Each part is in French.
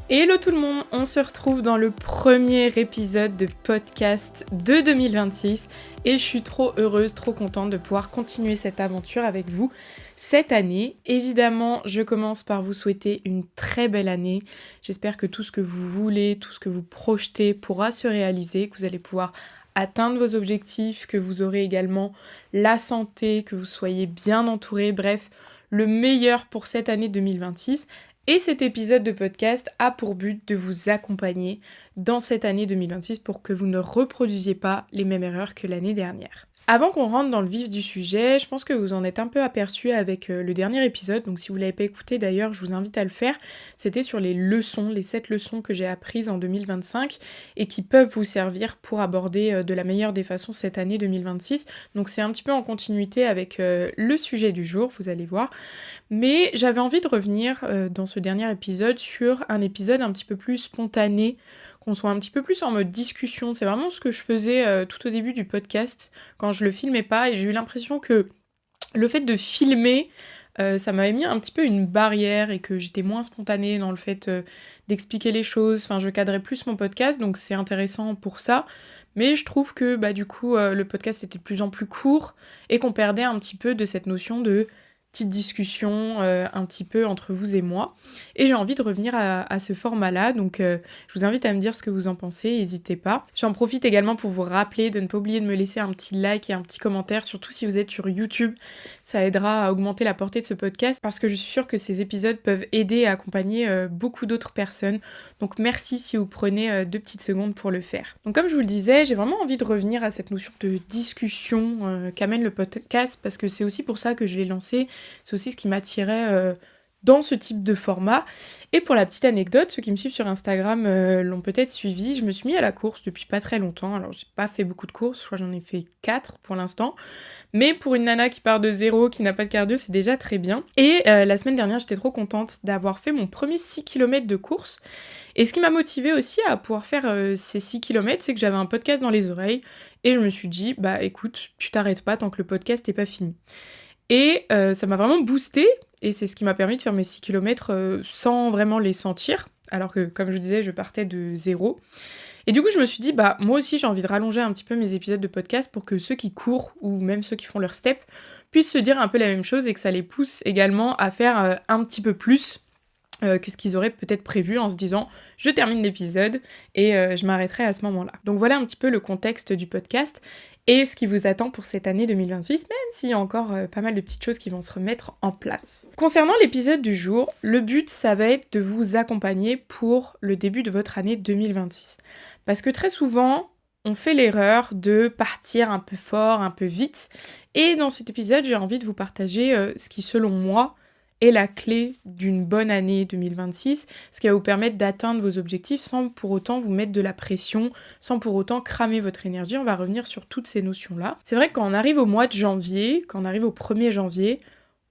Hello tout le monde, on se retrouve dans le premier épisode de podcast de 2026 et je suis trop heureuse, trop contente de pouvoir continuer cette aventure avec vous cette année. Évidemment, je commence par vous souhaiter une très belle année. J'espère que tout ce que vous voulez, tout ce que vous projetez pourra se réaliser, que vous allez pouvoir atteindre vos objectifs, que vous aurez également la santé, que vous soyez bien entourés, bref, le meilleur pour cette année 2026. Et cet épisode de podcast a pour but de vous accompagner dans cette année 2026 pour que vous ne reproduisiez pas les mêmes erreurs que l'année dernière. Avant qu'on rentre dans le vif du sujet, je pense que vous en êtes un peu aperçu avec le dernier épisode, donc si vous ne l'avez pas écouté d'ailleurs, je vous invite à le faire. C'était sur les leçons, les 7 leçons que j'ai apprises en 2025 et qui peuvent vous servir pour aborder de la meilleure des façons cette année 2026. Donc c'est un petit peu en continuité avec le sujet du jour, vous allez voir. Mais j'avais envie de revenir dans ce dernier épisode sur un épisode un petit peu plus spontané, qu'on soit un petit peu plus en mode discussion. C'est vraiment ce que je faisais tout au début du podcast, quand je le filmais pas, et j'ai eu l'impression que le fait de filmer, ça m'avait mis un petit peu une barrière et que j'étais moins spontanée dans le fait d'expliquer les choses. Enfin, je cadrais plus mon podcast, donc c'est intéressant pour ça. Mais je trouve que du coup, le podcast était de plus en plus court et qu'on perdait un petit peu de cette notion de petite discussion un petit peu entre vous et moi. Et j'ai envie de revenir à ce format-là, donc je vous invite à me dire ce que vous en pensez, n'hésitez pas. J'en profite également pour vous rappeler de ne pas oublier de me laisser un petit like et un petit commentaire, surtout si vous êtes sur YouTube. Ça aidera à augmenter la portée de ce podcast, parce que je suis sûre que ces épisodes peuvent aider à accompagner beaucoup d'autres personnes. Donc merci si vous prenez 2 petites secondes pour le faire. Donc comme je vous le disais, j'ai vraiment envie de revenir à cette notion de discussion qu'amène le podcast, parce que c'est aussi pour ça que je l'ai lancé. C'est aussi ce qui m'attirait dans ce type de format. Et pour la petite anecdote, ceux qui me suivent sur Instagram l'ont peut-être suivi, je me suis mis à la course depuis pas très longtemps. Alors j'ai pas fait beaucoup de courses, je crois que j'en ai fait 4 pour l'instant. Mais pour une nana qui part de zéro, qui n'a pas de cardio, c'est déjà très bien. Et la semaine dernière, j'étais trop contente d'avoir fait mon premier 6 km de course. Et ce qui m'a motivée aussi à pouvoir faire ces 6 km, c'est que j'avais un podcast dans les oreilles. Et je me suis dit, écoute, tu t'arrêtes pas tant que le podcast n'est pas fini. Et ça m'a vraiment boostée, et c'est ce qui m'a permis de faire mes 6 km sans vraiment les sentir, alors que, comme je vous disais, je partais de zéro. Et du coup, je me suis dit, moi aussi, j'ai envie de rallonger un petit peu mes épisodes de podcast pour que ceux qui courent, ou même ceux qui font leur step, puissent se dire un peu la même chose, et que ça les pousse également à faire un petit peu plus que ce qu'ils auraient peut-être prévu en se disant je termine l'épisode et je m'arrêterai à ce moment-là. Donc voilà un petit peu le contexte du podcast et ce qui vous attend pour cette année 2026, même s'il y a encore pas mal de petites choses qui vont se remettre en place. Concernant l'épisode du jour, le but ça va être de vous accompagner pour le début de votre année 2026. Parce que très souvent, on fait l'erreur de partir un peu fort, un peu vite, et dans cet épisode j'ai envie de vous partager ce qui selon moi est la clé d'une bonne année 2026, ce qui va vous permettre d'atteindre vos objectifs sans pour autant vous mettre de la pression, sans pour autant cramer votre énergie. On va revenir sur toutes ces notions-là. C'est vrai que quand on arrive au mois de janvier, quand on arrive au 1er janvier,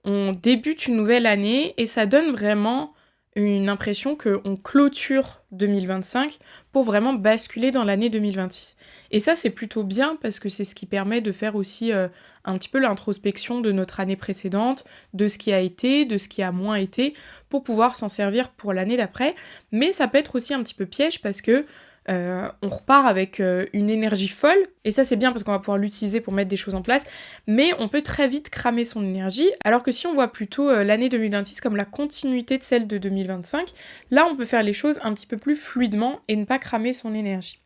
on débute une nouvelle année et ça donne vraiment une impression qu'on clôture 2025 pour vraiment basculer dans l'année 2026. Et ça, c'est plutôt bien parce que c'est ce qui permet de faire aussi un petit peu l'introspection de notre année précédente, de ce qui a été, de ce qui a moins été, pour pouvoir s'en servir pour l'année d'après. Mais ça peut être aussi un petit peu piège parce que on repart avec une énergie folle, et ça c'est bien parce qu'on va pouvoir l'utiliser pour mettre des choses en place, mais on peut très vite cramer son énergie, alors que si on voit plutôt l'année 2026 comme la continuité de celle de 2025, là on peut faire les choses un petit peu plus fluidement et ne pas cramer son énergie.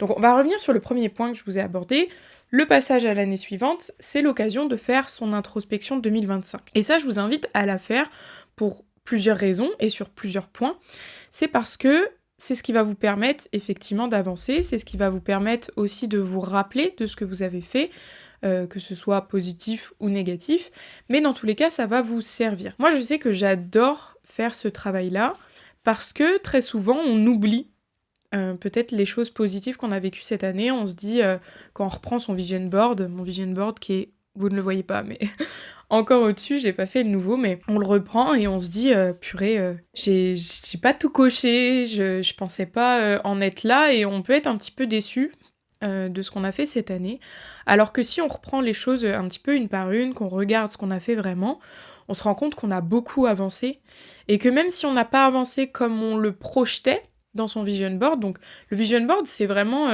Donc on va revenir sur le premier point que je vous ai abordé. Le passage à l'année suivante, c'est l'occasion de faire son introspection 2025. Et ça, je vous invite à la faire pour plusieurs raisons et sur plusieurs points. C'est parce que c'est ce qui va vous permettre effectivement d'avancer, c'est ce qui va vous permettre aussi de vous rappeler de ce que vous avez fait, que ce soit positif ou négatif, mais dans tous les cas, ça va vous servir. Moi, je sais que j'adore faire ce travail-là, parce que très souvent, on oublie peut-être les choses positives qu'on a vécues cette année. On se dit, quand on reprend son vision board, mon vision board qui est, vous ne le voyez pas, mais encore au-dessus, j'ai pas fait le nouveau, mais on le reprend et on se dit, purée, j'ai pas tout coché, je pensais pas en être là, et on peut être un petit peu déçu de ce qu'on a fait cette année. Alors que si on reprend les choses un petit peu une par une, qu'on regarde ce qu'on a fait vraiment, on se rend compte qu'on a beaucoup avancé et que même si on n'a pas avancé comme on le projetait dans son vision board, donc le vision board, c'est vraiment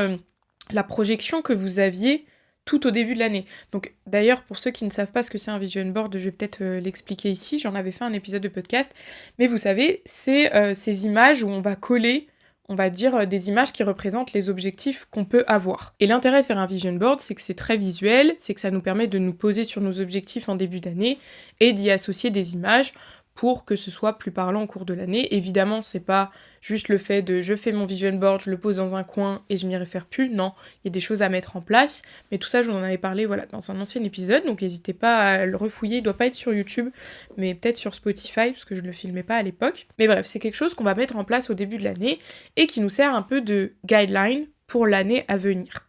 la projection que vous aviez tout au début de l'année. Donc d'ailleurs, pour ceux qui ne savent pas ce que c'est un vision board, je vais peut-être l'expliquer ici, j'en avais fait un épisode de podcast, mais vous savez, c'est ces images où on va coller, on va dire, des images qui représentent les objectifs qu'on peut avoir. Et l'intérêt de faire un vision board, c'est que c'est très visuel, c'est que ça nous permet de nous poser sur nos objectifs en début d'année et d'y associer des images pour que ce soit plus parlant au cours de l'année. Évidemment, c'est pas juste le fait de je fais mon vision board, je le pose dans un coin et je m'y réfère plus. Non, il y a des choses à mettre en place. Mais tout ça, je vous en avais parlé dans un ancien épisode, donc n'hésitez pas à le refouiller. Il doit pas être sur YouTube, mais peut-être sur Spotify, parce que je le filmais pas à l'époque. Mais bref, c'est quelque chose qu'on va mettre en place au début de l'année et qui nous sert un peu de guideline pour l'année à venir.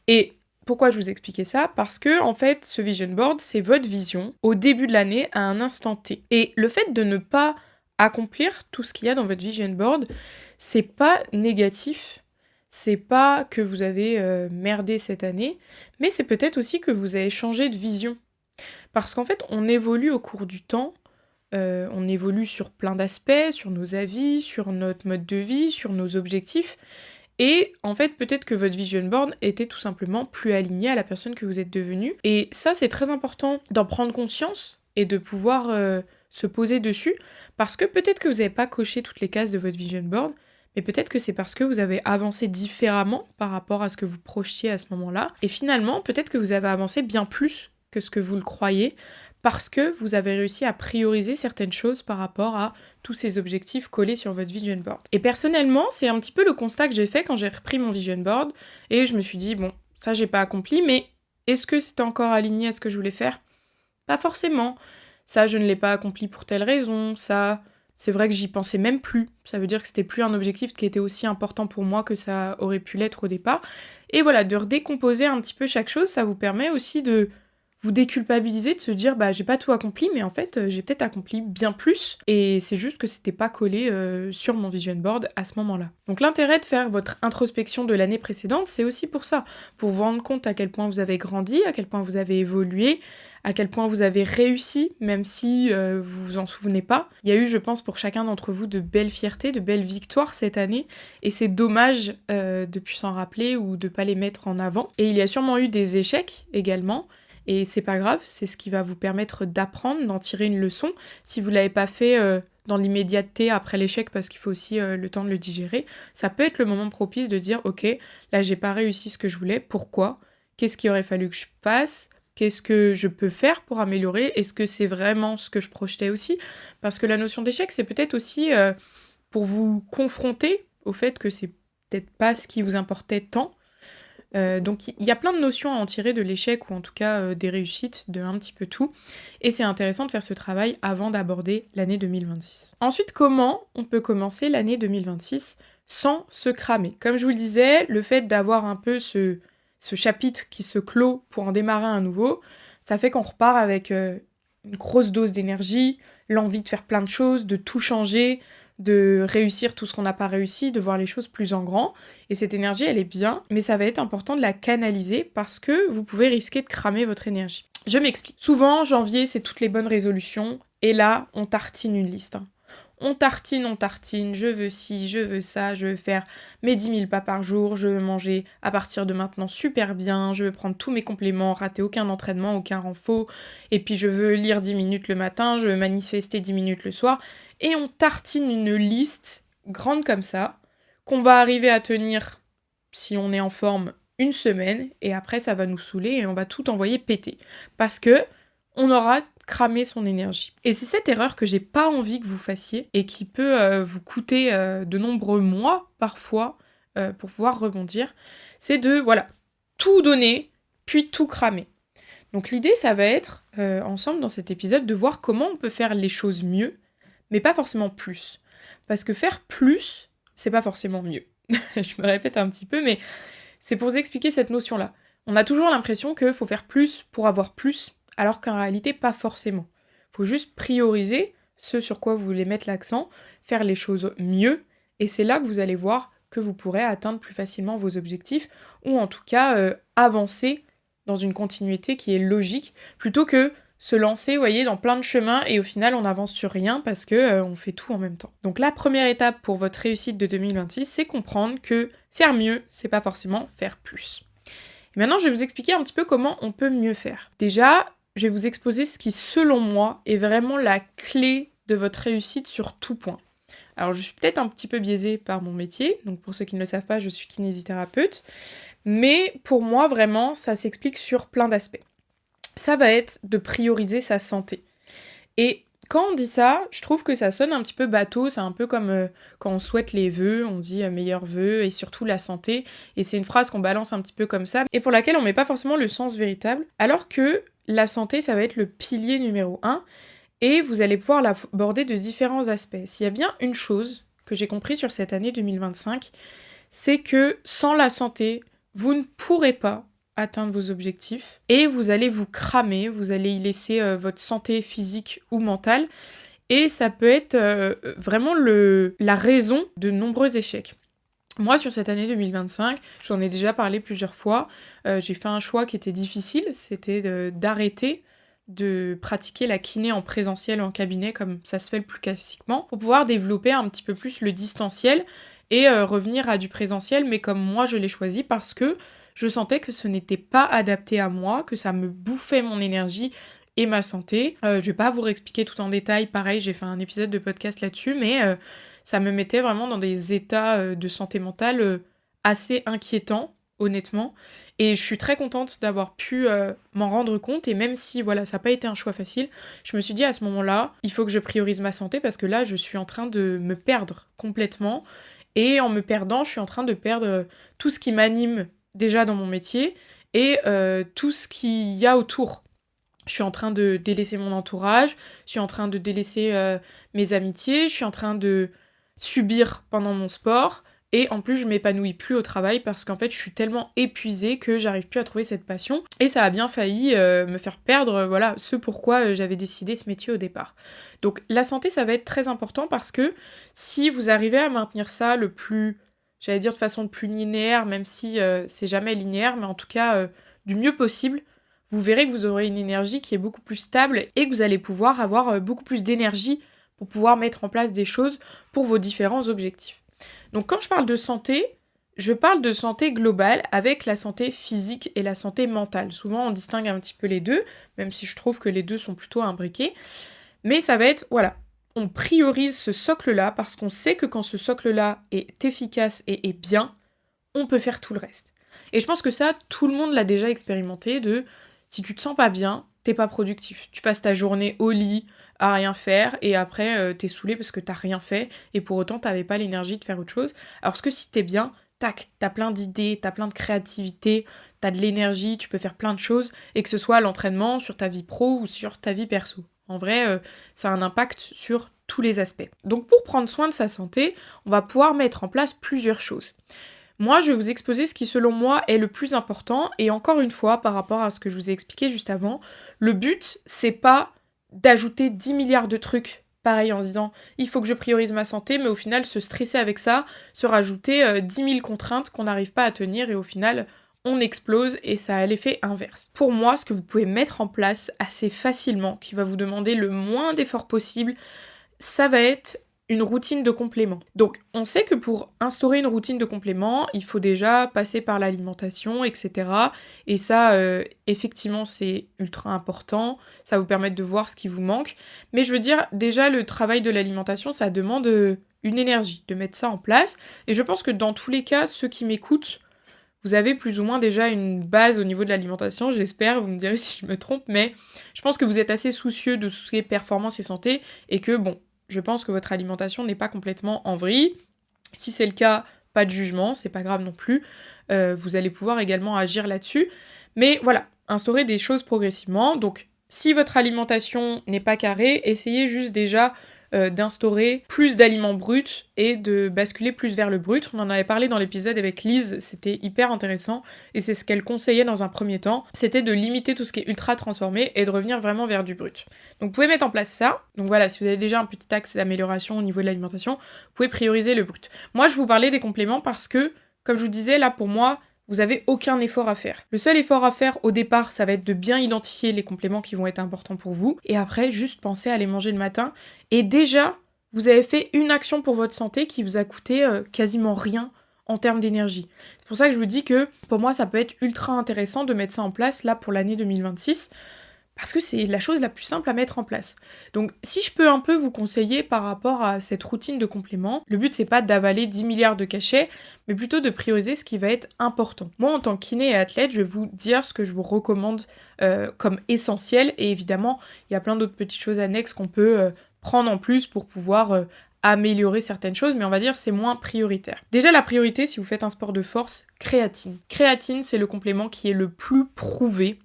Et pourquoi je vous expliquais ça ? Parce que, en fait, ce vision board, c'est votre vision au début de l'année à un instant T. Et le fait de ne pas accomplir tout ce qu'il y a dans votre vision board, c'est pas négatif, c'est pas que vous avez merdé cette année, mais c'est peut-être aussi que vous avez changé de vision. Parce qu'en fait, on évolue au cours du temps, on évolue sur plein d'aspects, sur nos avis, sur notre mode de vie, sur nos objectifs. Et en fait, peut-être que votre vision board était tout simplement plus aligné à la personne que vous êtes devenue. Et ça, c'est très important d'en prendre conscience et de pouvoir se poser dessus, parce que peut-être que vous n'avez pas coché toutes les cases de votre vision board, mais peut-être que c'est parce que vous avez avancé différemment par rapport à ce que vous projetiez à ce moment-là. Et finalement, peut-être que vous avez avancé bien plus que ce que vous le croyez, parce que vous avez réussi à prioriser certaines choses par rapport à tous ces objectifs collés sur votre vision board. Et personnellement, c'est un petit peu le constat que j'ai fait quand j'ai repris mon vision board, et je me suis dit, bon, ça j'ai pas accompli, mais est-ce que c'était encore aligné à ce que je voulais faire ? Pas forcément. Ça, je ne l'ai pas accompli pour telle raison, ça, c'est vrai que j'y pensais même plus. Ça veut dire que c'était plus un objectif qui était aussi important pour moi que ça aurait pu l'être au départ. Et voilà, de redécomposer un petit peu chaque chose, ça vous permet aussi de vous déculpabiliser, de se dire j'ai pas tout accompli, mais en fait j'ai peut-être accompli bien plus, et c'est juste que c'était pas collé sur mon vision board à ce moment-là. Donc l'intérêt de faire votre introspection de l'année précédente, c'est aussi pour ça, pour vous rendre compte à quel point vous avez grandi, à quel point vous avez évolué, à quel point vous avez réussi, même si vous vous en souvenez pas. Il y a eu, je pense, pour chacun d'entre vous de belles fiertés, de belles victoires cette année, et c'est dommage de plus s'en rappeler ou de pas les mettre en avant. Et il y a sûrement eu des échecs également, et c'est pas grave, c'est ce qui va vous permettre d'apprendre, d'en tirer une leçon. Si vous l'avez pas fait dans l'immédiateté après l'échec, parce qu'il faut aussi le temps de le digérer, ça peut être le moment propice de dire ok, là j'ai pas réussi ce que je voulais, pourquoi ? Qu'est-ce qu'il aurait fallu que je fasse ? Qu'est-ce que je peux faire pour améliorer ? Est-ce que c'est vraiment ce que je projetais aussi ? Parce que la notion d'échec, c'est peut-être aussi pour vous confronter au fait que c'est peut-être pas ce qui vous importait tant. Donc il y a plein de notions à en tirer de l'échec, ou en tout cas des réussites, de un petit peu tout. Et c'est intéressant de faire ce travail avant d'aborder l'année 2026. Ensuite, comment on peut commencer l'année 2026 sans se cramer ? Comme je vous le disais, le fait d'avoir un peu ce chapitre qui se clôt pour en démarrer un nouveau, ça fait qu'on repart avec une grosse dose d'énergie, l'envie de faire plein de choses, de tout changer, de réussir tout ce qu'on n'a pas réussi, de voir les choses plus en grand. Et cette énergie, elle est bien, mais ça va être important de la canaliser parce que vous pouvez risquer de cramer votre énergie. Je m'explique. Souvent, janvier, c'est toutes les bonnes résolutions, et là, on tartine une liste. On tartine, je veux ci, je veux ça, je veux faire mes 10 000 pas par jour, je veux manger à partir de maintenant super bien, je veux prendre tous mes compléments, rater aucun entraînement, aucun renfo, et puis je veux lire 10 minutes le matin, je veux manifester 10 minutes le soir, et on tartine une liste grande comme ça, qu'on va arriver à tenir, si on est en forme, une semaine, et après ça va nous saouler et on va tout envoyer péter. Parce que on aura cramé son énergie. Et c'est cette erreur que j'ai pas envie que vous fassiez et qui peut vous coûter de nombreux mois parfois pour pouvoir rebondir. C'est de, tout donner, puis tout cramer. Donc l'idée, ça va être, ensemble dans cet épisode, de voir comment on peut faire les choses mieux, mais pas forcément plus. Parce que faire plus, c'est pas forcément mieux. Je me répète un petit peu, mais c'est pour vous expliquer cette notion-là. On a toujours l'impression qu'il faut faire plus pour avoir plus, alors qu'en réalité, pas forcément. Il faut juste prioriser ce sur quoi vous voulez mettre l'accent, faire les choses mieux, et c'est là que vous allez voir que vous pourrez atteindre plus facilement vos objectifs, ou en tout cas avancer dans une continuité qui est logique, plutôt que se lancer, vous voyez, dans plein de chemins et au final on n'avance sur rien parce que on fait tout en même temps. Donc la première étape pour votre réussite de 2026, c'est comprendre que faire mieux, c'est pas forcément faire plus. Et maintenant, je vais vous expliquer un petit peu comment on peut mieux faire. Déjà, je vais vous exposer ce qui, selon moi, est vraiment la clé de votre réussite sur tout point. Alors, je suis peut-être un petit peu biaisée par mon métier, donc pour ceux qui ne le savent pas, je suis kinésithérapeute, mais pour moi, vraiment, ça s'explique sur plein d'aspects. Ça va être de prioriser sa santé. Et quand on dit ça, je trouve que ça sonne un petit peu bateau, c'est un peu comme quand on souhaite les vœux, on dit meilleurs vœux et surtout la santé, et c'est une phrase qu'on balance un petit peu comme ça, et pour laquelle on met pas forcément le sens véritable, alors que la santé, ça va être le pilier numéro 1, et vous allez pouvoir l'aborder de différents aspects. S'il y a bien une chose que j'ai compris sur cette année 2025, c'est que sans la santé, vous ne pourrez pas atteindre vos objectifs et vous allez vous cramer, vous allez y laisser votre santé physique ou mentale et ça peut être vraiment la raison de nombreux échecs. Moi, sur cette année 2025, j'en ai déjà parlé plusieurs fois, j'ai fait un choix qui était difficile, c'était d'arrêter de pratiquer la kiné en présentiel en cabinet comme ça se fait le plus classiquement pour pouvoir développer un petit peu plus le distanciel et revenir à du présentiel, mais comme moi je l'ai choisi parce que je sentais que ce n'était pas adapté à moi, que ça me bouffait mon énergie et ma santé. Je vais pas vous réexpliquer tout en détail, pareil, j'ai fait un épisode de podcast là-dessus, mais ça me mettait vraiment dans des états de santé mentale assez inquiétants, honnêtement. Et je suis très contente d'avoir pu m'en rendre compte, et même si voilà, ça n'a pas été un choix facile, je me suis dit à ce moment-là, il faut que je priorise ma santé, parce que là, je suis en train de me perdre complètement, et en me perdant, je suis en train de perdre tout ce qui m'anime déjà dans mon métier et tout ce qu'il y a autour. Je suis en train de délaisser mon entourage, je suis en train de délaisser mes amitiés, je suis en train de subir pendant mon sport et en plus je m'épanouis plus au travail parce qu'en fait je suis tellement épuisée que j'arrive plus à trouver cette passion et ça a bien failli me faire perdre voilà ce pourquoi j'avais décidé ce métier au départ. Donc la santé ça va être très important parce que si vous arrivez à maintenir ça le plus, j'allais dire de façon le plus linéaire, même si c'est jamais linéaire, mais en tout cas du mieux possible, vous verrez que vous aurez une énergie qui est beaucoup plus stable et que vous allez pouvoir avoir beaucoup plus d'énergie pour pouvoir mettre en place des choses pour vos différents objectifs. Donc quand je parle de santé, je parle de santé globale avec la santé physique et la santé mentale. Souvent on distingue un petit peu les deux, même si je trouve que les deux sont plutôt imbriqués. Mais ça va être, voilà, on priorise ce socle-là parce qu'on sait que quand ce socle-là est efficace et est bien, on peut faire tout le reste. Et je pense que ça, tout le monde l'a déjà expérimenté de si tu te sens pas bien, t'es pas productif. Tu passes ta journée au lit à rien faire et après t'es saoulé parce que t'as rien fait et pour autant t'avais pas l'énergie de faire autre chose. Alors que si t'es bien, tac, t'as plein d'idées, t'as plein de créativité, t'as de l'énergie, tu peux faire plein de choses et que ce soit l'entraînement sur ta vie pro ou sur ta vie perso. En vrai, ça a un impact sur tous les aspects. Donc pour prendre soin de sa santé, on va pouvoir mettre en place plusieurs choses. Moi, je vais vous exposer ce qui, selon moi, est le plus important. Et encore une fois, par rapport à ce que je vous ai expliqué juste avant, le but, c'est pas d'ajouter 10 milliards de trucs, pareil, en se disant « il faut que je priorise ma santé », mais au final, se stresser avec ça, se rajouter 10 000 contraintes qu'on n'arrive pas à tenir, et au final, on explose, et ça a l'effet inverse. Pour moi, ce que vous pouvez mettre en place assez facilement, qui va vous demander le moins d'efforts possible, ça va être une routine de complément. Donc, on sait que pour instaurer une routine de complément, il faut déjà passer par l'alimentation, etc. Et ça, effectivement, c'est ultra important. Ça va vous permettre de voir ce qui vous manque. Mais je veux dire, déjà, le travail de l'alimentation, ça demande une énergie, de mettre ça en place. Et je pense que dans tous les cas, ceux qui m'écoutent, vous avez plus ou moins déjà une base au niveau de l'alimentation, j'espère, vous me direz si je me trompe, mais je pense que vous êtes assez soucieux de tout ce qui est performance et santé, et que, bon, je pense que votre alimentation n'est pas complètement en vrille. Si c'est le cas, pas de jugement, c'est pas grave non plus. Vous allez pouvoir également agir là-dessus. Mais voilà, instaurer des choses progressivement. Donc, si votre alimentation n'est pas carrée, essayez juste déjà d'instaurer plus d'aliments bruts et de basculer plus vers le brut. On en avait parlé dans l'épisode avec Lise, c'était hyper intéressant et c'est ce qu'elle conseillait dans un premier temps, c'était de limiter tout ce qui est ultra transformé et de revenir vraiment vers du brut. Donc vous pouvez mettre en place ça, donc voilà, si vous avez déjà un petit axe d'amélioration au niveau de l'alimentation, vous pouvez prioriser le brut. Moi je vous parlais des compléments parce que, comme je vous disais, là pour moi, vous avez aucun effort à faire. Le seul effort à faire au départ, ça va être de bien identifier les compléments qui vont être importants pour vous, et après, juste penser à les manger le matin. Et déjà, vous avez fait une action pour votre santé qui vous a coûté quasiment rien en termes d'énergie. C'est pour ça que je vous dis que pour moi, ça peut être ultra intéressant de mettre ça en place là pour l'année 2026, parce que c'est la chose la plus simple à mettre en place. Donc si je peux un peu vous conseiller par rapport à cette routine de compléments, le but c'est pas d'avaler 10 milliards de cachets, mais plutôt de prioriser ce qui va être important. Moi en tant que kiné et athlète, je vais vous dire ce que je vous recommande comme essentiel, et évidemment il y a plein d'autres petites choses annexes qu'on peut prendre en plus pour pouvoir améliorer certaines choses, mais on va dire c'est moins prioritaire. Déjà la priorité, si vous faites un sport de force, créatine. Créatine, c'est le complément qui est le plus prouvé,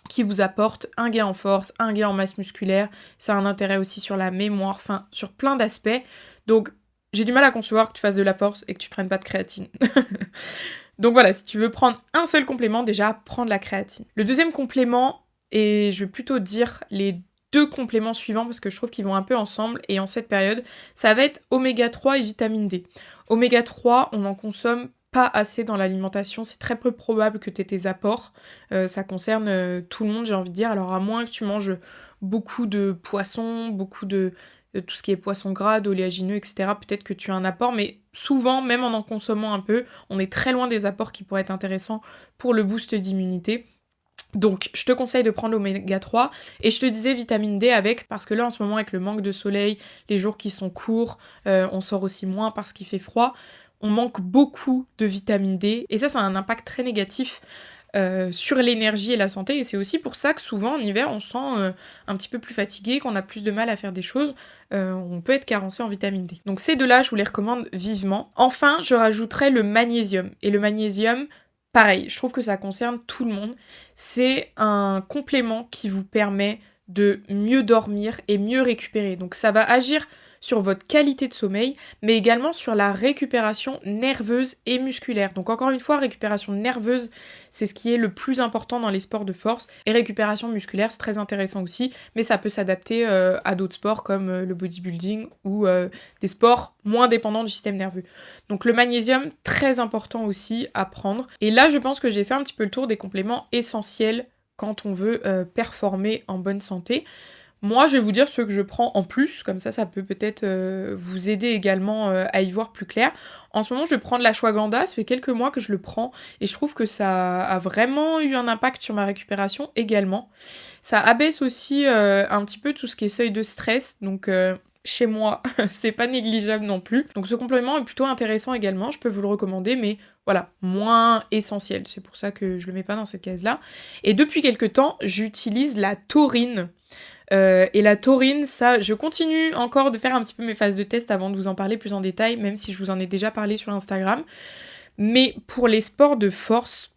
qui vous apporte un gain en force, un gain en masse musculaire, ça a un intérêt aussi sur la mémoire, enfin sur plein d'aspects. Donc j'ai du mal à concevoir que tu fasses de la force et que tu prennes pas de créatine. Donc voilà, si tu veux prendre un seul complément, déjà prends de la créatine. Le deuxième complément, et je vais plutôt dire les deux compléments suivants parce que je trouve qu'ils vont un peu ensemble et en cette période, ça va être oméga 3 et vitamine D. Oméga 3, on en consomme pas assez dans l'alimentation, c'est très peu probable que tu aies tes apports. Ça concerne tout le monde, j'ai envie de dire. Alors à moins que tu manges beaucoup de poissons, beaucoup de tout ce qui est poisson gras, d'oléagineux, etc. Peut-être que tu as un apport, mais souvent, même en consommant un peu, on est très loin des apports qui pourraient être intéressants pour le boost d'immunité. Donc, je te conseille de prendre l'oméga 3, et je te disais vitamine D avec, parce que là, en ce moment, avec le manque de soleil, les jours qui sont courts, on sort aussi moins parce qu'il fait froid, on manque beaucoup de vitamine D, et ça a un impact très négatif sur l'énergie et la santé, et c'est aussi pour ça que souvent, en hiver, on se sent un petit peu plus fatigué, qu'on a plus de mal à faire des choses, on peut être carencé en vitamine D. Donc ces deux-là, je vous les recommande vivement. Enfin, je rajouterai le magnésium, et le magnésium, pareil, je trouve que ça concerne tout le monde. C'est un complément qui vous permet de mieux dormir et mieux récupérer. Donc ça va agir sur votre qualité de sommeil, mais également sur la récupération nerveuse et musculaire. Donc encore une fois, récupération nerveuse, c'est ce qui est le plus important dans les sports de force, et récupération musculaire, c'est très intéressant aussi, mais ça peut s'adapter à d'autres sports comme le bodybuilding ou des sports moins dépendants du système nerveux. Donc le magnésium, très important aussi à prendre. Et là, je pense que j'ai fait un petit peu le tour des compléments essentiels quand on veut performer en bonne santé. Moi, je vais vous dire ceux que je prends en plus, comme ça peut peut-être vous aider également à y voir plus clair. En ce moment, je prends de l'ashwagandha, ça fait quelques mois que je le prends, et je trouve que ça a vraiment eu un impact sur ma récupération également. Ça abaisse aussi un petit peu tout ce qui est seuil de stress, donc chez moi, c'est pas négligeable non plus. Donc ce complément est plutôt intéressant également, je peux vous le recommander, mais voilà, moins essentiel. C'est pour ça que je le mets pas dans cette case-là. Et depuis quelques temps, j'utilise la taurine. Et la taurine, ça, je continue encore de faire un petit peu mes phases de test avant de vous en parler plus en détail, même si je vous en ai déjà parlé sur Instagram. Mais pour les sports de force,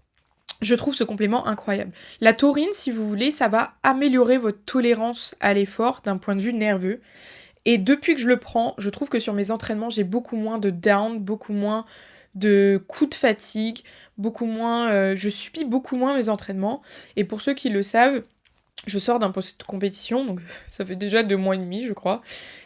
je trouve ce complément incroyable. La taurine, si vous voulez, ça va améliorer votre tolérance à l'effort d'un point de vue nerveux. Et depuis que je le prends, je trouve que sur mes entraînements, j'ai beaucoup moins de down, beaucoup moins de coups de fatigue, beaucoup moins... je subis beaucoup moins mes entraînements. Et pour ceux qui le savent, je sors d'un poste de compétition, donc ça fait déjà 2 mois et demi, je crois.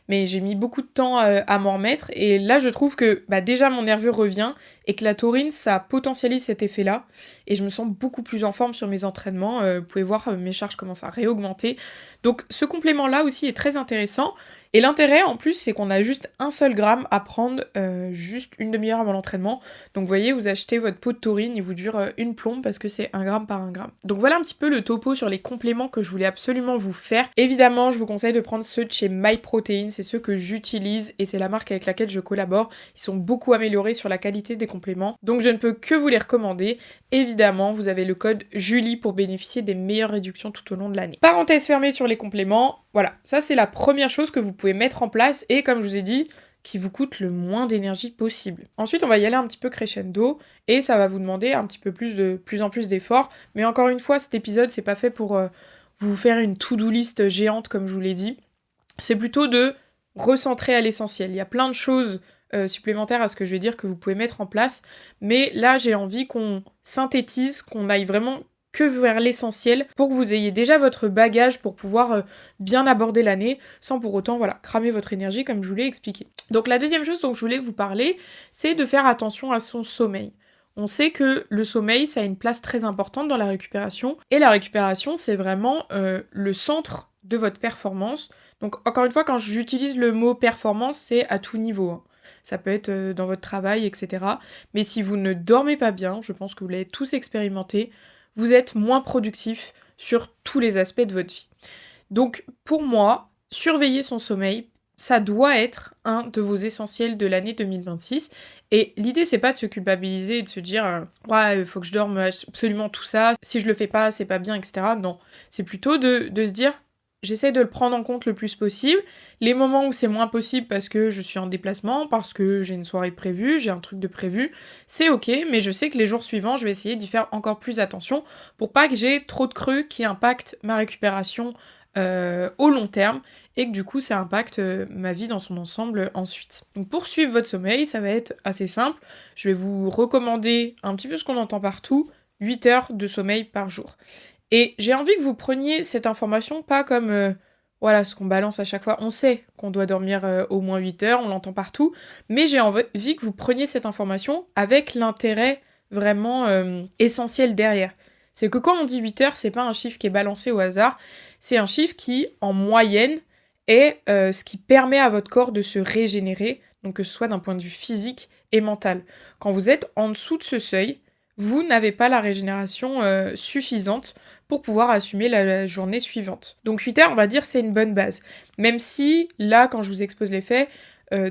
Mais j'ai mis beaucoup de temps à m'en remettre. Et là, je trouve que déjà mon nerveux revient et que la taurine, ça potentialise cet effet-là. Et je me sens beaucoup plus en forme sur mes entraînements. Vous pouvez voir, mes charges commencent à réaugmenter. Donc ce complément-là aussi est très intéressant. Et l'intérêt, en plus, c'est qu'on a juste un seul gramme à prendre juste une demi-heure avant l'entraînement. Donc vous voyez, vous achetez votre pot de taurine, il vous dure une plombe parce que c'est 1 gramme par 1 gramme. Donc voilà un petit peu le topo sur les compléments que je voulais absolument vous faire. Évidemment, je vous conseille de prendre ceux de chez MyProtein, c'est ceux que j'utilise et c'est la marque avec laquelle je collabore. Ils sont beaucoup améliorés sur la qualité des compléments, donc je ne peux que vous les recommander. Évidemment, vous avez le code Julie pour bénéficier des meilleures réductions tout au long de l'année. Parenthèse fermée sur les compléments, voilà, ça c'est la première chose que vous pouvez mettre en place et comme je vous ai dit, qui vous coûte le moins d'énergie possible. Ensuite, on va y aller un petit peu crescendo et ça va vous demander un petit peu plus en plus d'efforts. Mais encore une fois, cet épisode, c'est pas fait pour vous faire une to-do list géante comme je vous l'ai dit. C'est plutôt de recentrer à l'essentiel. Il y a plein de choses supplémentaires à ce que je vais dire que vous pouvez mettre en place. Mais là, j'ai envie qu'on synthétise, qu'on aille vraiment que vers l'essentiel pour que vous ayez déjà votre bagage pour pouvoir bien aborder l'année sans pour autant cramer votre énergie comme je vous l'ai expliqué. Donc la deuxième chose dont je voulais vous parler, c'est de faire attention à son sommeil. On sait que le sommeil, ça a une place très importante dans la récupération. Et la récupération, c'est vraiment le centre de votre performance. Donc encore une fois, quand j'utilise le mot performance, c'est à tout niveau, hein. Ça peut être dans votre travail, etc. Mais si vous ne dormez pas bien, je pense que vous l'avez tous expérimenté, vous êtes moins productif sur tous les aspects de votre vie. Donc pour moi, surveiller son sommeil, ça doit être un de vos essentiels de l'année 2026. Et l'idée, c'est pas de se culpabiliser et de se dire ouais, il faut que je dorme absolument tout ça, si je le fais pas, c'est pas bien, etc. Non, c'est plutôt de se dire j'essaie de le prendre en compte le plus possible. Les moments où c'est moins possible parce que je suis en déplacement, parce que j'ai une soirée prévue, j'ai un truc de prévu, c'est ok, mais je sais que les jours suivants, je vais essayer d'y faire encore plus attention pour pas que j'ai trop de creux qui impactent ma récupération au long terme et que du coup ça impacte ma vie dans son ensemble ensuite. Donc pour suivre votre sommeil, ça va être assez simple. Je vais vous recommander un petit peu ce qu'on entend partout, 8 heures de sommeil par jour. Et j'ai envie que vous preniez cette information pas comme voilà ce qu'on balance à chaque fois. On sait qu'on doit dormir au moins 8 heures, on l'entend partout, mais j'ai envie que vous preniez cette information avec l'intérêt vraiment essentiel derrière. C'est que quand on dit 8 heures, c'est pas un chiffre qui est balancé au hasard, c'est un chiffre qui, en moyenne, est ce qui permet à votre corps de se régénérer, donc que ce soit d'un point de vue physique et mental. Quand vous êtes en dessous de ce seuil, vous n'avez pas la régénération suffisante pour pouvoir assumer la journée suivante. Donc 8 heures, on va dire, c'est une bonne base. Même si, là, quand je vous expose les faits,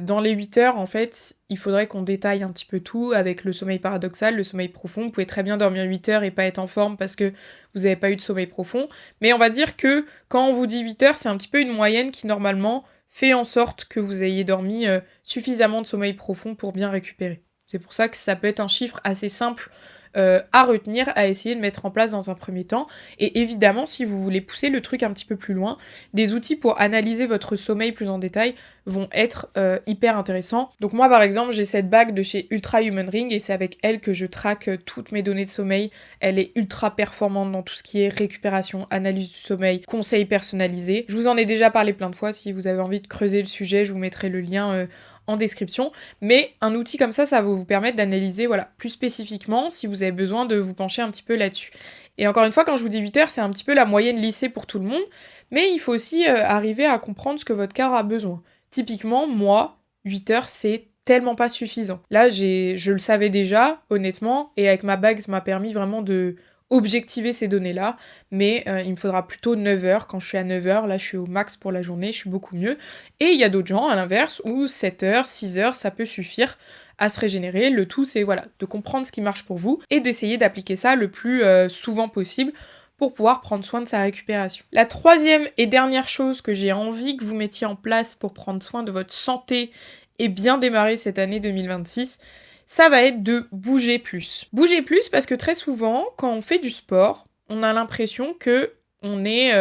dans les 8 heures, en fait, il faudrait qu'on détaille un petit peu tout avec le sommeil paradoxal, le sommeil profond. Vous pouvez très bien dormir 8 heures et pas être en forme parce que vous n'avez pas eu de sommeil profond. Mais on va dire que quand on vous dit 8 heures, c'est un petit peu une moyenne qui, normalement, fait en sorte que vous ayez dormi suffisamment de sommeil profond pour bien récupérer. C'est pour ça que ça peut être un chiffre assez simple à retenir, à essayer de mettre en place dans un premier temps. Et évidemment, si vous voulez pousser le truc un petit peu plus loin, des outils pour analyser votre sommeil plus en détail vont être hyper intéressants. Donc moi, par exemple, j'ai cette bague de chez Ultra Human Ring et c'est avec elle que je traque toutes mes données de sommeil. Elle est ultra performante dans tout ce qui est récupération, analyse du sommeil, conseils personnalisés. Je vous en ai déjà parlé plein de fois. Si vous avez envie de creuser le sujet, je vous mettrai le lien en description, mais un outil comme ça va vous permettre d'analyser plus spécifiquement si vous avez besoin de vous pencher un petit peu là-dessus. Et encore une fois, quand je vous dis 8 heures, c'est un petit peu la moyenne lissée pour tout le monde, mais il faut aussi arriver à comprendre ce que votre corps a besoin. Typiquement, moi, 8 heures, c'est tellement pas suffisant. Là, je le savais déjà, honnêtement, et avec ma bague, ça m'a permis vraiment de objectiver ces données-là, mais il me faudra plutôt 9 heures. Quand je suis à 9 heures, là je suis au max pour la journée, je suis beaucoup mieux. Et il y a d'autres gens, à l'inverse, où 7 heures, 6 heures, ça peut suffire à se régénérer. Le tout, c'est de comprendre ce qui marche pour vous et d'essayer d'appliquer ça le plus souvent possible pour pouvoir prendre soin de sa récupération. La troisième et dernière chose que j'ai envie que vous mettiez en place pour prendre soin de votre santé et bien démarrer cette année 2026, ça va être de bouger plus. Bouger plus parce que très souvent, quand on fait du sport, on a l'impression que on est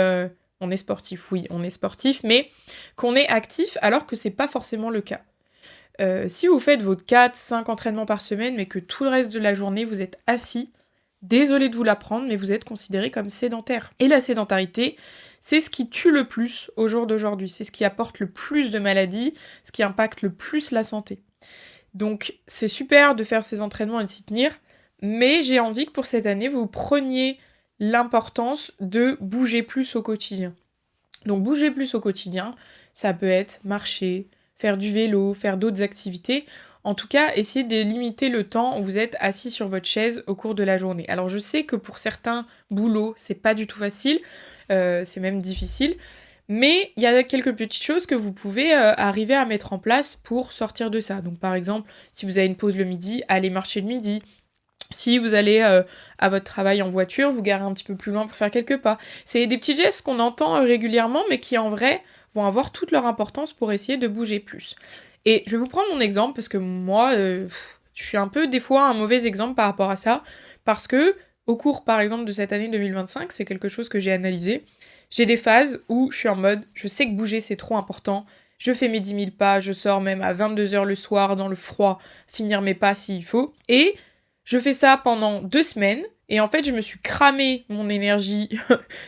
sportif. Oui, on est sportif, mais qu'on est actif alors que c'est pas forcément le cas. Si vous faites vos 4-5 entraînements par semaine, mais que tout le reste de la journée, vous êtes assis, désolé de vous l'apprendre, mais vous êtes considéré comme sédentaire. Et la sédentarité, c'est ce qui tue le plus au jour d'aujourd'hui. C'est ce qui apporte le plus de maladies, ce qui impacte le plus la santé. Donc c'est super de faire ces entraînements et de s'y tenir, mais j'ai envie que pour cette année, vous preniez l'importance de bouger plus au quotidien. Donc bouger plus au quotidien, ça peut être marcher, faire du vélo, faire d'autres activités. En tout cas, essayez de limiter le temps où vous êtes assis sur votre chaise au cours de la journée. Alors je sais que pour certains boulots, c'est pas du tout facile, c'est même difficile. Mais il y a quelques petites choses que vous pouvez arriver à mettre en place pour sortir de ça. Donc par exemple, si vous avez une pause le midi, allez marcher le midi. Si vous allez à votre travail en voiture, vous garez un petit peu plus loin pour faire quelques pas. C'est des petits gestes qu'on entend régulièrement, mais qui en vrai vont avoir toute leur importance pour essayer de bouger plus. Et je vais vous prendre mon exemple, parce que moi, je suis un peu des fois un mauvais exemple par rapport à ça, parce que au cours par exemple de cette année 2025, c'est quelque chose que j'ai analysé, j'ai des phases où je suis en mode, je sais que bouger c'est trop important, je fais mes 10 000 pas, je sors même à 22h le soir dans le froid, finir mes pas s'il faut, et je fais ça pendant 2 semaines, Et en fait, je me suis cramé mon énergie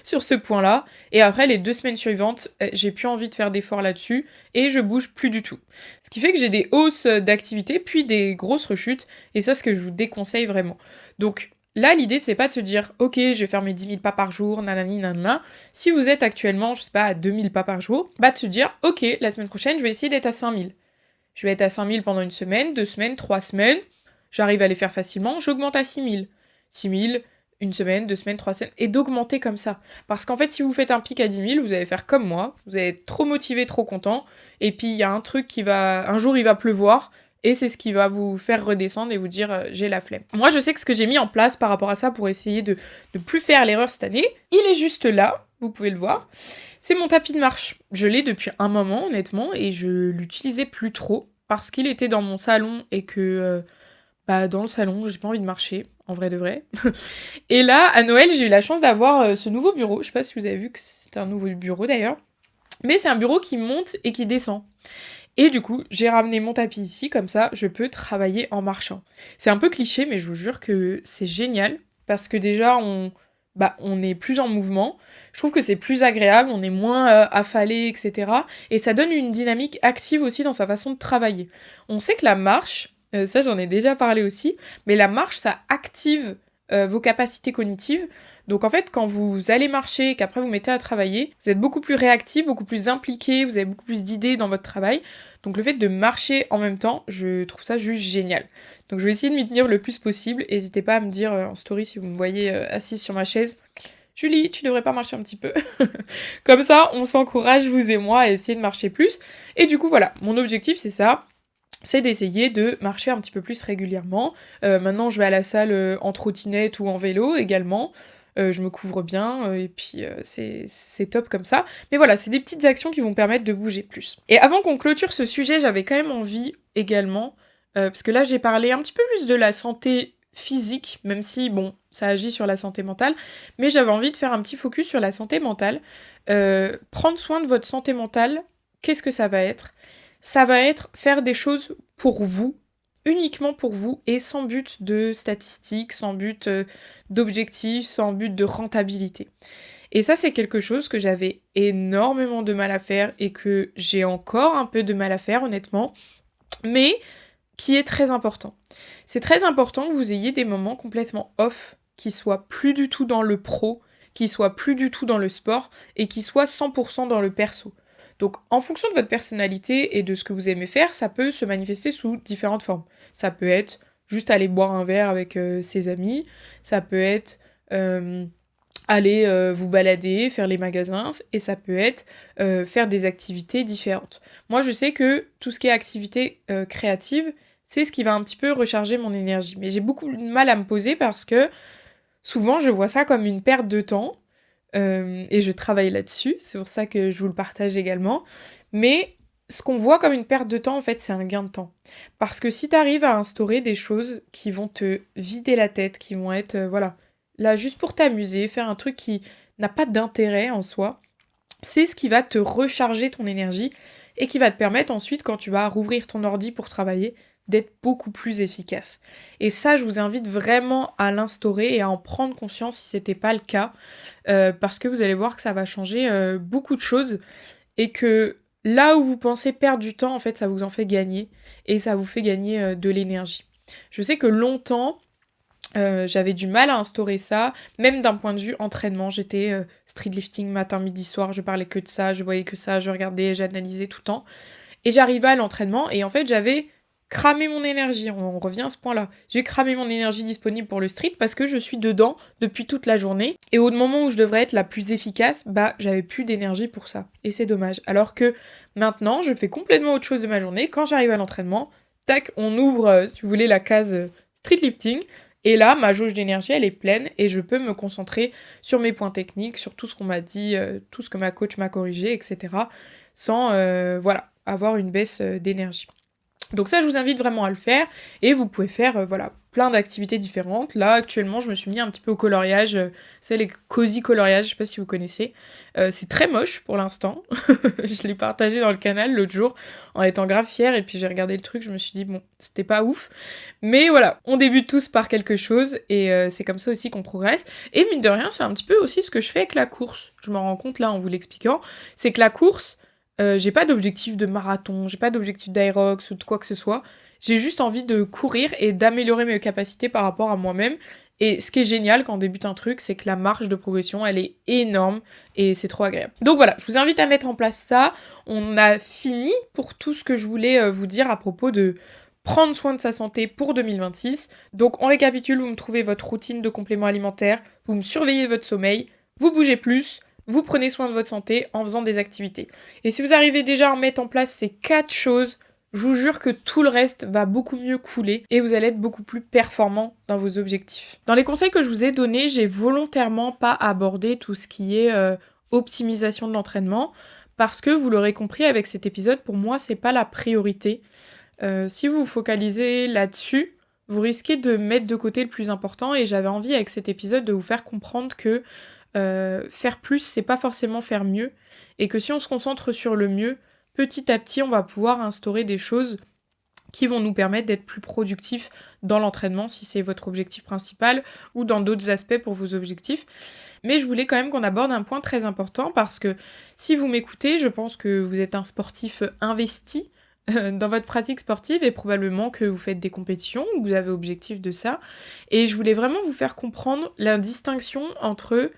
sur ce point-là. Et après, les 2 semaines suivantes, j'ai plus envie de faire d'efforts là-dessus et je bouge plus du tout. Ce qui fait que j'ai des hausses d'activité, puis des grosses rechutes. Et ça, c'est ce que je vous déconseille vraiment. Donc là, l'idée, c'est pas de se dire « Ok, je vais faire mes 10 000 pas par jour, nanani, nanana ». Si vous êtes actuellement, je sais pas, à 2 000 pas par jour, bah de se dire « Ok, la semaine prochaine, je vais essayer d'être à 5 000 ». Je vais être à 5 000 pendant 1 semaine, 2 semaines, 3 semaines. J'arrive à les faire facilement, j'augmente à 6 000. 6 000, 1 semaine, 2 semaines, 3 semaines, et d'augmenter comme ça. Parce qu'en fait, si vous faites un pic à 10 000, vous allez faire comme moi, vous allez être trop motivé, trop content, et puis il y a un truc un jour il va pleuvoir, et c'est ce qui va vous faire redescendre et vous dire j'ai la flemme. Moi, je sais que ce que j'ai mis en place par rapport à ça pour essayer de ne plus faire l'erreur cette année, il est juste là, vous pouvez le voir. C'est mon tapis de marche. Je l'ai depuis un moment, honnêtement, et je l'utilisais plus trop, parce qu'il était dans mon salon et que... dans le salon, j'ai pas envie de marcher, en vrai de vrai. Et là, à Noël, j'ai eu la chance d'avoir ce nouveau bureau. Je sais pas si vous avez vu que c'est un nouveau bureau d'ailleurs. Mais c'est un bureau qui monte et qui descend. Et du coup, j'ai ramené mon tapis ici, comme ça, je peux travailler en marchant. C'est un peu cliché, mais je vous jure que c'est génial. Parce que déjà, on est plus en mouvement. Je trouve que c'est plus agréable, on est moins affalé, etc. Et ça donne une dynamique active aussi dans sa façon de travailler. On sait que la marche... ça j'en ai déjà parlé aussi, mais la marche ça active vos capacités cognitives. Donc en fait quand vous allez marcher et qu'après vous mettez à travailler, vous êtes beaucoup plus réactif, beaucoup plus impliqué, vous avez beaucoup plus d'idées dans votre travail. Donc le fait de marcher en même temps, je trouve ça juste génial. Donc je vais essayer de m'y tenir le plus possible. N'hésitez pas à me dire en story si vous me voyez assise sur ma chaise. Julie, tu devrais pas marcher un petit peu. Comme ça, on s'encourage, vous et moi, à essayer de marcher plus. Et du coup, voilà, mon objectif, c'est ça. C'est d'essayer de marcher un petit peu plus régulièrement. Maintenant, je vais à la salle en trottinette ou en vélo également. Je me couvre bien, et puis c'est top comme ça. Mais voilà, c'est des petites actions qui vont permettre de bouger plus. Et avant qu'on clôture ce sujet, j'avais quand même envie également, parce que là, j'ai parlé un petit peu plus de la santé physique, même si, bon, ça agit sur la santé mentale, mais j'avais envie de faire un petit focus sur la santé mentale. Prendre soin de votre santé mentale, qu'est-ce que ça va être ? Ça va être faire des choses pour vous, uniquement pour vous, et sans but de statistiques, sans but d'objectifs, sans but de rentabilité. Et ça, c'est quelque chose que j'avais énormément de mal à faire et que j'ai encore un peu de mal à faire, honnêtement, mais qui est très important. C'est très important que vous ayez des moments complètement off, qui soient plus du tout dans le pro, qui soient plus du tout dans le sport, et qui soient 100% dans le perso. Donc, en fonction de votre personnalité et de ce que vous aimez faire, ça peut se manifester sous différentes formes. Ça peut être juste aller boire un verre avec ses amis, ça peut être aller vous balader, faire les magasins, et ça peut être faire des activités différentes. Moi, je sais que tout ce qui est activité créative, c'est ce qui va un petit peu recharger mon énergie. Mais j'ai beaucoup de mal à me poser parce que souvent, je vois ça comme une perte de temps. Et je travaille là-dessus, c'est pour ça que je vous le partage également. Mais ce qu'on voit comme une perte de temps, en fait, c'est un gain de temps. Parce que si tu arrives à instaurer des choses qui vont te vider la tête, qui vont être, là juste pour t'amuser, faire un truc qui n'a pas d'intérêt en soi, c'est ce qui va te recharger ton énergie et qui va te permettre ensuite, quand tu vas rouvrir ton ordi pour travailler, d'être beaucoup plus efficace. Et ça, je vous invite vraiment à l'instaurer et à en prendre conscience si c'était pas le cas, parce que vous allez voir que ça va changer beaucoup de choses et que là où vous pensez perdre du temps, en fait, ça vous en fait gagner et ça vous fait gagner de l'énergie. Je sais que longtemps, j'avais du mal à instaurer ça, même d'un point de vue entraînement. J'étais street lifting matin, midi, soir, je parlais que de ça, je voyais que ça, je regardais, j'analysais tout le temps. Et j'arrivais à l'entraînement et en fait, j'avais cramé mon énergie, on revient à ce point-là. J'ai cramé mon énergie disponible pour le street parce que je suis dedans depuis toute la journée. Et au moment où je devrais être la plus efficace, j'avais plus d'énergie pour ça. Et c'est dommage. Alors que maintenant, je fais complètement autre chose de ma journée. Quand j'arrive à l'entraînement, tac, on ouvre, si vous voulez, la case street lifting. Et là, ma jauge d'énergie, elle est pleine et je peux me concentrer sur mes points techniques, sur tout ce qu'on m'a dit, tout ce que ma coach m'a corrigé, etc. Sans, avoir une baisse d'énergie. Donc ça, je vous invite vraiment à le faire et vous pouvez faire plein d'activités différentes. Là, actuellement, je me suis mis un petit peu au coloriage. C'est les cozy coloriages, je sais pas si vous connaissez. C'est très moche pour l'instant. Je l'ai partagé dans le canal l'autre jour en étant grave fière. Et puis j'ai regardé le truc, je me suis dit, bon, c'était pas ouf. Mais voilà, on débute tous par quelque chose. Et c'est comme ça aussi qu'on progresse. Et mine de rien, c'est un petit peu aussi ce que je fais avec la course. Je m'en rends compte là en vous l'expliquant. C'est que la course, j'ai pas d'objectif de marathon, j'ai pas d'objectif d'Aerox ou de quoi que ce soit. J'ai juste envie de courir et d'améliorer mes capacités par rapport à moi-même. Et ce qui est génial quand on débute un truc, c'est que la marge de progression, elle est énorme et c'est trop agréable. Donc voilà, je vous invite à mettre en place ça. On a fini pour tout ce que je voulais vous dire à propos de prendre soin de sa santé pour 2026. Donc on récapitule, vous me trouvez votre routine de compléments alimentaires, vous me surveillez votre sommeil, vous bougez plus, vous prenez soin de votre santé en faisant des activités. Et si vous arrivez déjà à mettre en place ces 4 choses, je vous jure que tout le reste va beaucoup mieux couler et vous allez être beaucoup plus performant dans vos objectifs. Dans les conseils que je vous ai donnés, j'ai volontairement pas abordé tout ce qui est optimisation de l'entraînement parce que vous l'aurez compris avec cet épisode, pour moi, c'est pas la priorité. Si vous vous focalisez là-dessus, vous risquez de mettre de côté le plus important et j'avais envie avec cet épisode de vous faire comprendre que faire plus, c'est pas forcément faire mieux et que si on se concentre sur le mieux, petit à petit, on va pouvoir instaurer des choses qui vont nous permettre d'être plus productifs dans l'entraînement, si c'est votre objectif principal, ou dans d'autres aspects pour vos objectifs. Mais je voulais quand même qu'on aborde un point très important, parce que si vous m'écoutez, je pense que vous êtes un sportif investi dans votre pratique sportive, et probablement que vous faites des compétitions, ou que vous avez objectif de ça. Et je voulais vraiment vous faire comprendre la distinction entre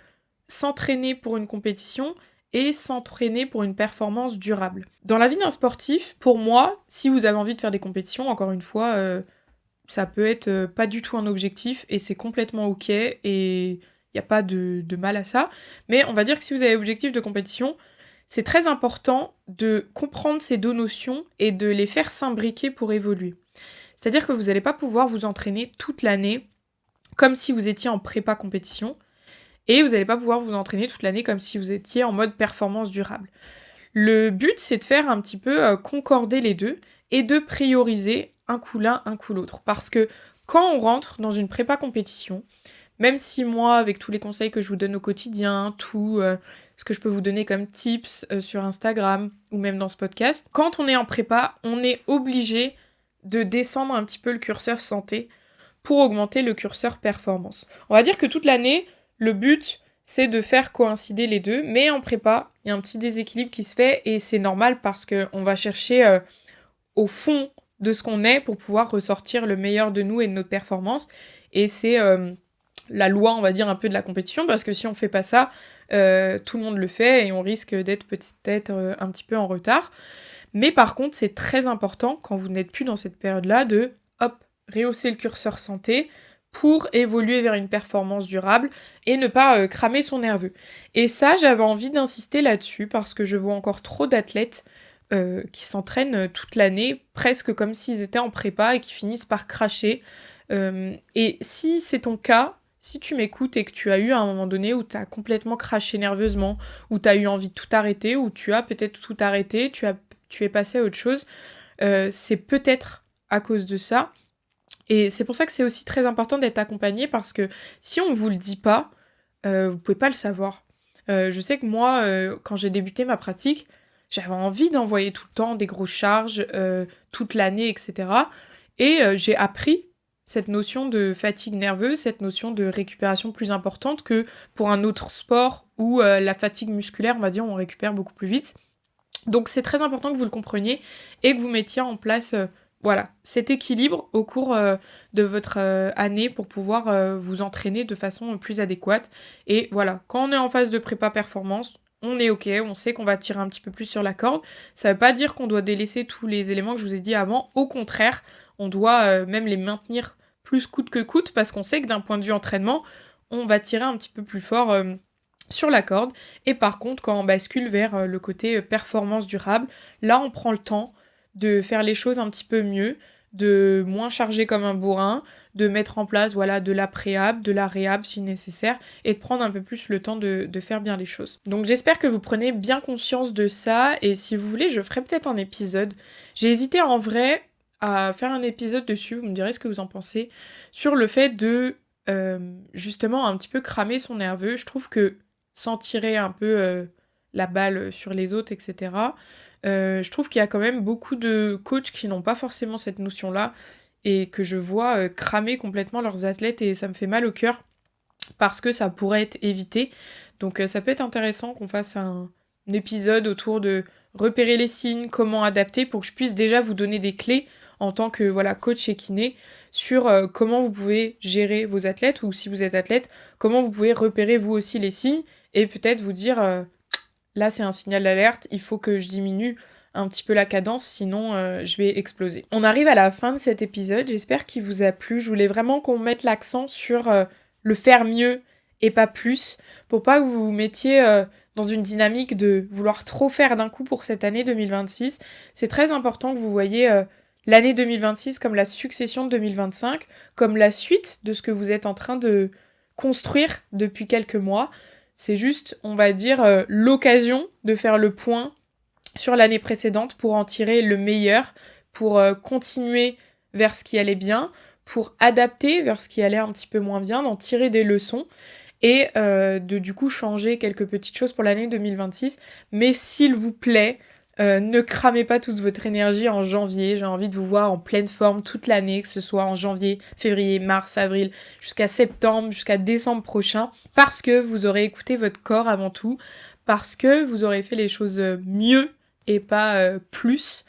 s'entraîner pour une compétition et s'entraîner pour une performance durable. Dans la vie d'un sportif, pour moi, si vous avez envie de faire des compétitions, encore une fois, ça peut être pas du tout un objectif et c'est complètement ok et il n'y a pas de mal à ça. Mais on va dire que si vous avez objectif de compétition, c'est très important de comprendre ces deux notions et de les faire s'imbriquer pour évoluer. C'est-à-dire que vous n'allez pas pouvoir vous entraîner toute l'année comme si vous étiez en prépa compétition. Et vous n'allez pas pouvoir vous entraîner toute l'année comme si vous étiez en mode performance durable. Le but, c'est de faire un petit peu concorder les deux et de prioriser un coup l'un, un coup l'autre. Parce que quand on rentre dans une prépa compétition, même si moi, avec tous les conseils que je vous donne au quotidien, tout ce que je peux vous donner comme tips sur Instagram ou même dans ce podcast, quand on est en prépa, on est obligé de descendre un petit peu le curseur santé pour augmenter le curseur performance. On va dire que toute l'année, le but, c'est de faire coïncider les deux, mais en prépa, il y a un petit déséquilibre qui se fait et c'est normal parce qu'on va chercher au fond de ce qu'on est pour pouvoir ressortir le meilleur de nous et de notre performance. Et c'est la loi, on va dire, un peu de la compétition, parce que si on fait pas ça, tout le monde le fait et on risque d'être peut-être un petit peu en retard. Mais par contre, c'est très important, quand vous n'êtes plus dans cette période-là, de, rehausser le curseur santé, pour évoluer vers une performance durable et ne pas cramer son nerveux. Et ça, j'avais envie d'insister là-dessus parce que je vois encore trop d'athlètes qui s'entraînent toute l'année, presque comme s'ils étaient en prépa et qui finissent par cracher. Et si c'est ton cas, si tu m'écoutes et que tu as eu à un moment donné où tu as complètement craché nerveusement, où tu as eu envie de tout arrêter, où tu as peut-être tout arrêté, tu es passé à autre chose, c'est peut-être à cause de ça. Et c'est pour ça que c'est aussi très important d'être accompagné parce que si on vous le dit pas, vous pouvez pas le savoir. Je sais que moi, quand j'ai débuté ma pratique, j'avais envie d'envoyer tout le temps des grosses charges, toute l'année, etc. Et j'ai appris cette notion de fatigue nerveuse, cette notion de récupération plus importante que pour un autre sport où la fatigue musculaire, on va dire, on récupère beaucoup plus vite. Donc c'est très important que vous le compreniez et que vous mettiez en place cet équilibre au cours de votre année pour pouvoir vous entraîner de façon plus adéquate. Et voilà, quand on est en phase de prépa performance, on est ok, on sait qu'on va tirer un petit peu plus sur la corde. Ça veut pas dire qu'on doit délaisser tous les éléments que je vous ai dit avant. Au contraire, on doit même les maintenir plus coûte que coûte parce qu'on sait que d'un point de vue entraînement, on va tirer un petit peu plus fort sur la corde. Et par contre, quand on bascule vers le côté performance durable, là on prend le temps de faire les choses un petit peu mieux, de moins charger comme un bourrin, de mettre en place de la préhab, de la réhab si nécessaire, et de prendre un peu plus le temps de faire bien les choses. Donc j'espère que vous prenez bien conscience de ça, et si vous voulez, je ferai peut-être un épisode. J'ai hésité en vrai à faire un épisode dessus, vous me direz ce que vous en pensez, sur le fait de justement un petit peu cramer son nerveux. Je trouve que sans tirer un peu la balle sur les autres, etc., je trouve qu'il y a quand même beaucoup de coachs qui n'ont pas forcément cette notion-là et que je vois cramer complètement leurs athlètes et ça me fait mal au cœur parce que ça pourrait être évité. Donc ça peut être intéressant qu'on fasse un épisode autour de repérer les signes, comment adapter pour que je puisse déjà vous donner des clés en tant que coach et kiné sur comment vous pouvez gérer vos athlètes ou si vous êtes athlète, comment vous pouvez repérer vous aussi les signes et peut-être vous dire là c'est un signal d'alerte, il faut que je diminue un petit peu la cadence, sinon je vais exploser. On arrive à la fin de cet épisode, j'espère qu'il vous a plu. Je voulais vraiment qu'on mette l'accent sur le faire mieux et pas plus, pour pas que vous vous mettiez dans une dynamique de vouloir trop faire d'un coup pour cette année 2026. C'est très important que vous voyez l'année 2026 comme la succession de 2025, comme la suite de ce que vous êtes en train de construire depuis quelques mois. C'est juste, on va dire, l'occasion de faire le point sur l'année précédente pour en tirer le meilleur, pour continuer vers ce qui allait bien, pour adapter vers ce qui allait un petit peu moins bien, d'en tirer des leçons et de du coup changer quelques petites choses pour l'année 2026. Mais s'il vous plaît, ne cramez pas toute votre énergie en janvier. J'ai envie de vous voir en pleine forme toute l'année, que ce soit en janvier, février, mars, avril, jusqu'à septembre, jusqu'à décembre prochain, parce que vous aurez écouté votre corps avant tout, parce que vous aurez fait les choses mieux et pas plus.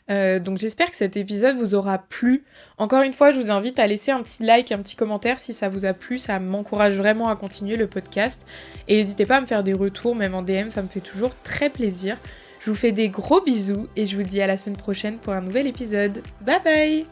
Donc j'espère que cet épisode vous aura plu. Encore une fois, je vous invite à laisser un petit like, un petit commentaire si ça vous a plu, ça m'encourage vraiment à continuer le podcast. Et n'hésitez pas à me faire des retours, même en DM, ça me fait toujours très plaisir. Je vous fais des gros bisous et je vous dis à la semaine prochaine pour un nouvel épisode. Bye bye!